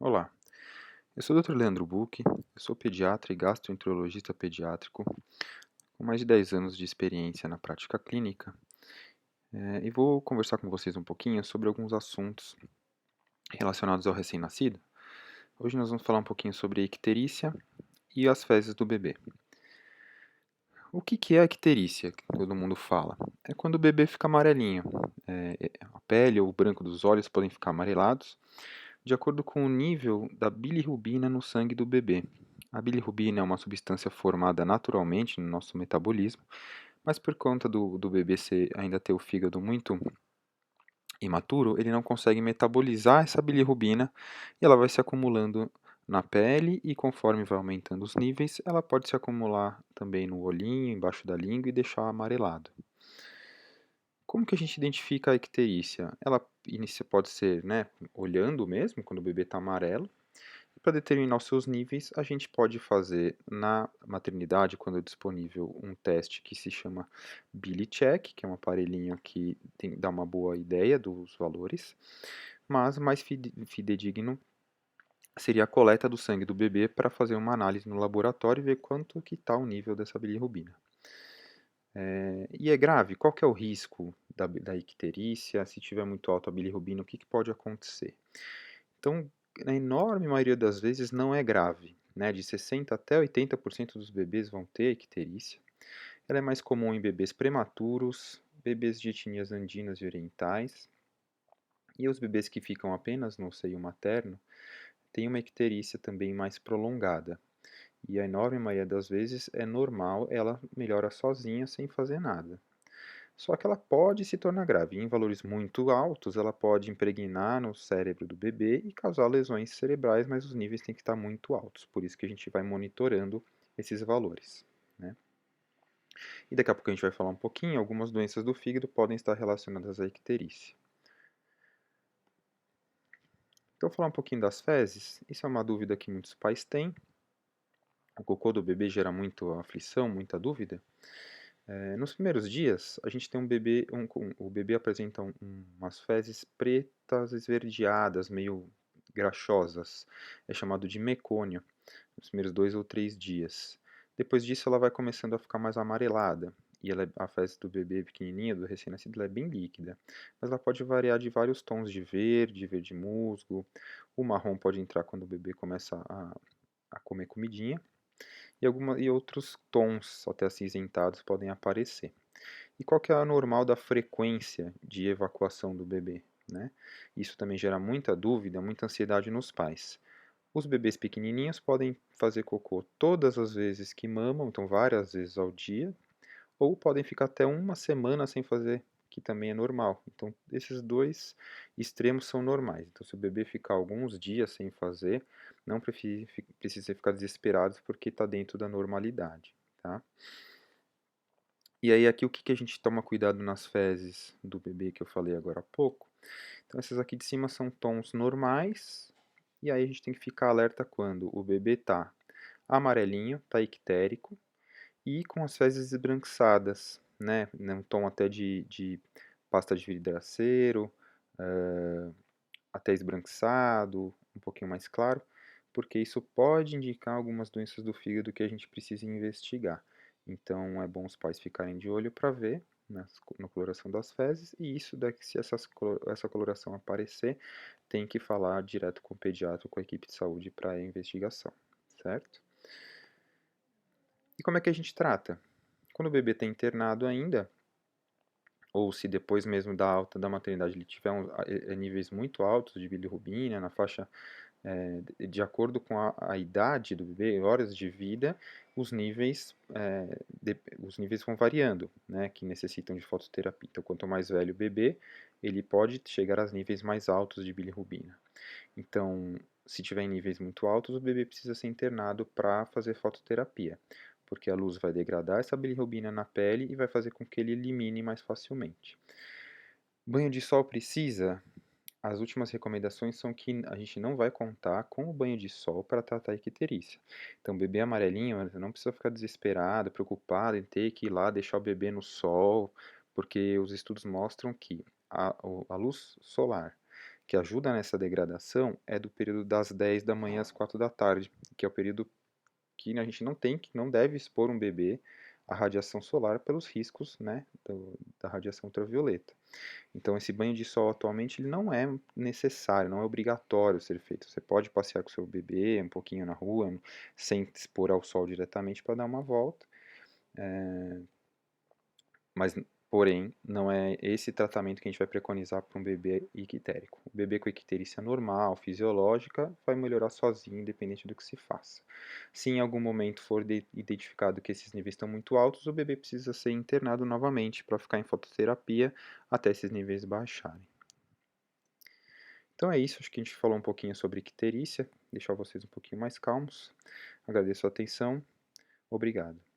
Olá, eu sou o Dr. Leandro Bucchi, eu sou pediatra e gastroenterologista pediátrico com mais de 10 anos de experiência na prática clínica, e vou conversar com vocês um pouquinho sobre alguns assuntos relacionados ao recém-nascido. Hoje nós vamos falar um pouquinho sobre a icterícia e as fezes do bebê. O que é a icterícia, que todo mundo fala? É quando o bebê fica amarelinho, a pele ou o branco dos olhos podem ficar amarelados, de acordo com o nível da bilirrubina no sangue do bebê. A bilirrubina é uma substância formada naturalmente no nosso metabolismo, mas por conta do bebê ainda ter o fígado muito imaturo, ele não consegue metabolizar essa bilirrubina e ela vai se acumulando na pele e conforme vai aumentando os níveis, ela pode se acumular também no olhinho, embaixo da língua e deixar amarelado. Como que a gente identifica a icterícia? Ela pode ser, né, olhando mesmo, quando o bebê está amarelo. Para determinar os seus níveis, a gente pode fazer na maternidade, quando é disponível, um teste que se chama BiliCheck, que é um aparelhinho que dá uma boa ideia dos valores, mas mais fidedigno seria a coleta do sangue do bebê para fazer uma análise no laboratório e ver quanto que está o nível dessa bilirrubina. E é grave? Qual que é o risco da icterícia? Se tiver muito alta a bilirrubina, o que pode acontecer? Então, na enorme maioria das vezes não é grave, né? De 60 até 80% dos bebês vão ter icterícia. Ela é mais comum em bebês prematuros, bebês de etnias andinas e orientais, e os bebês que ficam apenas no seio materno têm uma icterícia também mais prolongada. E a enorme maioria das vezes é normal, ela melhora sozinha sem fazer nada. Só que ela pode se tornar grave. Em valores muito altos, ela pode impregnar no cérebro do bebê e causar lesões cerebrais, mas os níveis têm que estar muito altos. Por isso que a gente vai monitorando esses valores, né? E daqui a pouco a gente vai falar um pouquinho. Algumas doenças do fígado podem estar relacionadas à icterícia. Então, falar um pouquinho das fezes. Isso é uma dúvida que muitos pais têm. O cocô do bebê gera muito aflição, muita dúvida. Nos primeiros dias, a gente tem um bebê, o bebê apresenta umas fezes pretas esverdeadas, meio graxosas. É chamado de mecônio, nos primeiros 2 ou 3 dias. Depois disso, ela vai começando a ficar mais amarelada. E a fezes do bebê pequenininha, do recém-nascido, ela é bem líquida. Mas ela pode variar de vários tons de verde, verde musgo. O marrom pode entrar quando o bebê começa a comer comidinha e outros tons até acinzentados podem aparecer. E qual que é a normal da frequência de evacuação do bebê, né? Isso também gera muita dúvida, muita ansiedade nos pais. Os bebês pequenininhos podem fazer cocô todas as vezes que mamam, então várias vezes ao dia, ou podem ficar até uma semana sem fazer, que também é normal. Então, esses dois extremos são normais. Então, se o bebê ficar alguns dias sem fazer, não precisa ficar desesperado porque está dentro da normalidade, tá? E aí, aqui, o que a gente toma cuidado nas fezes do bebê que eu falei agora há pouco? Então, essas aqui de cima são tons normais, e aí a gente tem que ficar alerta quando o bebê está amarelinho, está ictérico, e com as fezes esbranquiçadas, né? Um tom até de pasta de vidraceiro, até esbranquiçado, um pouquinho mais claro, porque isso pode indicar algumas doenças do fígado que a gente precisa investigar. Então é bom os pais ficarem de olho para ver na coloração das fezes, e isso daqui, se essa coloração aparecer, tem que falar direto com o pediatra, com a equipe de saúde para a investigação, certo? E como é que a gente trata? Quando o bebê está internado ainda, ou se depois mesmo da alta da maternidade ele tiver níveis muito altos de bilirrubina, na faixa, de acordo com a idade do bebê, horas de vida, os níveis vão variando, né, que necessitam de fototerapia. Então, quanto mais velho o bebê, ele pode chegar a níveis mais altos de bilirrubina. Então, se tiver em níveis muito altos, o bebê precisa ser internado para fazer fototerapia, porque a luz vai degradar essa bilirrubina na pele e vai fazer com que ele elimine mais facilmente. Banho de sol precisa? As últimas recomendações são que a gente não vai contar com o banho de sol para tratar a icterícia. Então, bebê amarelinho, você não precisa ficar desesperado, preocupado em ter que ir lá deixar o bebê no sol, porque os estudos mostram que a luz solar que ajuda nessa degradação é do período das 10 da manhã às 4 da tarde, que é o período que a gente que não deve expor um bebê à radiação solar pelos riscos, né, da radiação ultravioleta. Então, esse banho de sol atualmente ele não é necessário, não é obrigatório ser feito. Você pode passear com seu bebê um pouquinho na rua, sem expor ao sol diretamente para dar uma volta, mas, porém, não é esse tratamento que a gente vai preconizar para um bebê ictérico. O bebê com icterícia normal, fisiológica, vai melhorar sozinho, independente do que se faça. Se em algum momento for identificado que esses níveis estão muito altos, o bebê precisa ser internado novamente para ficar em fototerapia até esses níveis baixarem. Então é isso, acho que a gente falou um pouquinho sobre icterícia, deixar vocês um pouquinho mais calmos. Agradeço a atenção, obrigado.